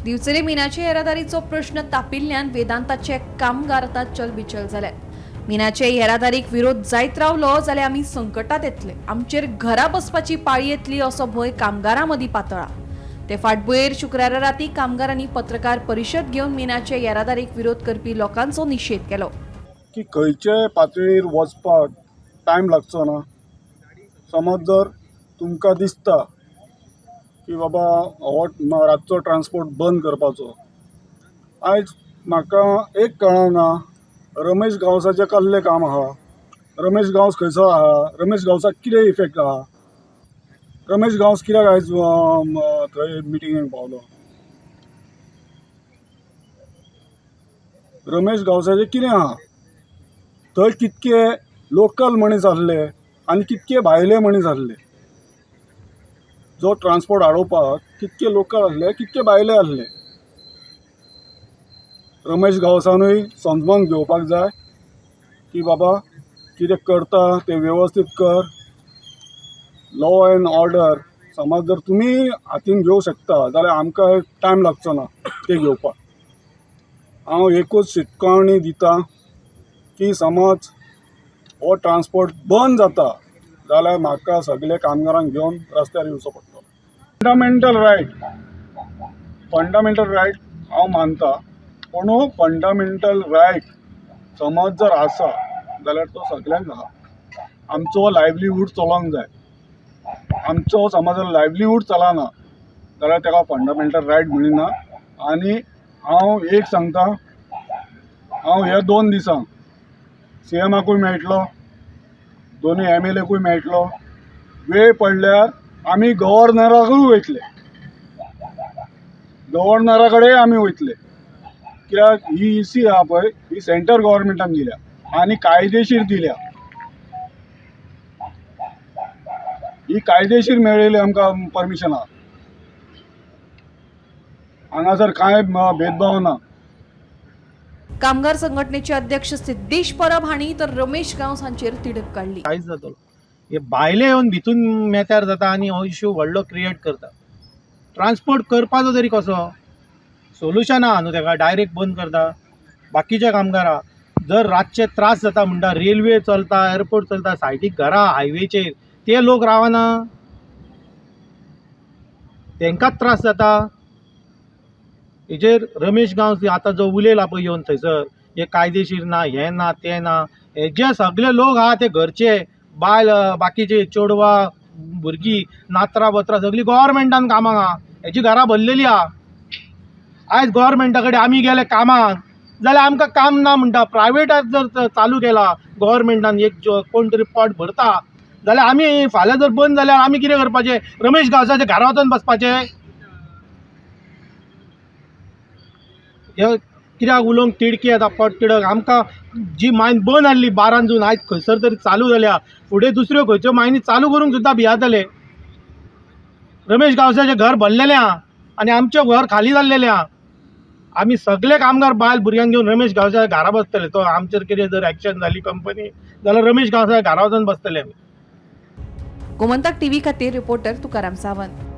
दिवचले मिनाचे येरादारीचो प्रश्न तापिल्ल्यान वेदांताचे कामगार आतां चलबिचल जाले। मिनाचे येरादारीक विरोध जायत रावलो जाल्यार आमी संकटात येतले, आमचेर घरा बसपाची पाळी येतली असो भंय कामगारां मदीं पातळ्ळा। ते फाटभुंयेर शुक्रारा राती कामगारांनी पत्रकार परिशद घेवन मिनाचे येरादारीक विरोध करपी लोकांचो निशेध केलो। की खंयचे पातळीर वचपाक टायम लागचो ना। समज जर तुमकां दिसता की बाबा हो रातचो ट्रान्सपोर्ट बंद करपाचो, आयज म्हाका एक कळना रमेश गांवसाचें कसलें काम आहा, रमेश गांवस खंयचो आहा, रमेश गांवसाक कितें इफेक्ट आहा, रमेश गांवस कित्याक आयज थंय मिटिंगेक पावलो, रमेश गांवसाचें कितें आहा, थंय कितके लोकल मनीस आसले आनी कितके भायले मनीस आसले। जो ट्रान्सपोर्ट हाडोवपाक कितके लोकल आसले कितके भायले आसले। रमेश गांवसानूय समजून घेवपाक जाय की बाबा कितें करता तें वेवस्थीत कर। लॉ एंड ऑर्डर समज जर तुमी हातीन घेवंक शकता जाल्यार आमकां टायम लागचो ना ते घेवपाक। हांव एकूच शिटकावणी दिता की समज हो ट्रान्सपोर्ट बंद जाता जाल्यार म्हाका सगळे कामगारांक घेवन रस्त्यार येवचो पडटलो। फंडामेंटल रायट हांव मानता, पूण फंडामेंटल रायट समज जर आसा जाल्यार तो सगळ्यांक आहा। आमचो लायव्हलीहूड चलोंक जाय। आमचो समज जर लायव्हलीहूड चलना जाल्यार ताका फंडामेंटल रायट म्हणिना। आनी हांव एक सांगता, हांव ह्या 2 दिसांक CMाकूय मेळटलो, दोनी MLAकूय मेळटलो, वेळ पडल्यार आमी गव्हर्नराकूय वयतले, गव्हर्नरा कडेन आमी वयतले। कित्याक ही EC आहा पळय ही सेंटर गव्हर्नमेंटान दिल्या आनी कायदेशीर दिल्या। ही कायदेशीर मेळयली आमकां परमिशन आहा, हांगासर कांय भेदभाव ना। कामगार संघटनेचे अध्यक्ष सिद्धेश परब हांणी तर रमेश गांवस हांचेर तिडक काडली। कांयच जातलो हे भायले येवन भितून मेत्यार जाता आनी हो इश्यू व्हडलो क्रिएट करता। ट्रान्सपोर्ट करपाचो तरी कसो सोल्युशन आहा न्हू, ताका डायरेक्ट बंद करता। बाकीचे कामगारां जर रातचे त्रास जाता म्हणटा, रेल्वे चलता, एअरपोर्ट चलता, सायडीक घरां हायवेचेर ते लोक रावना, तांकांच त्रास जाता। हेजेर रमेश गांवस आतां जो उलयला पळय येवन थंयसर हे कायदेशीर ना, हें ना तें ना, हे जे सगळे लोक आहा ते घरचे बायल बाकीचे चेडवां भुरगीं नातरां बतरां सगळीं गव्हर्नमेंटान कामाक आहा, हेची घरां भरलेलीं आहा। आयज गव्हर्नमेंटा कडेन आमी गेले कामाक जाल्यार आमकां काम ना म्हणटा। प्रायवेटाक जर चालू केला गव्हर्नमेंटान एक कोण तरी पोट भरता जाल्यार आमी फाल्यां जर बंद जाल्यार आमी कितें करपाचें? रमेश गांवसाच्या घरा वचून बसपाचें? हे कित्याक उलोवंक तिडकी येता पोट तिडक। आमकां जी मायन बंद आसली 12 जून आयज खंयसर तरी चालू जाल्या, फुडें दुसऱ्यो खंयच्यो मायनी चालू करूंक सुद्दां भियातले। रमेश गांवसाचें घर भरलेलें आहा आनी आमचें घर खाली जाल्लेलें आहा। आमी सगळे कामगार बायल भुरग्यांक घेवन रमेश गांवसाच्या घरा बसतले। तो आमचेर कितें जर एक्शन जाली कंपनी जाल्यार रमेश गांवसाच्या घरा वचून बसतले आमी। गोमंतक TV खातीर रिपोर्टर तुकाराम सावंत।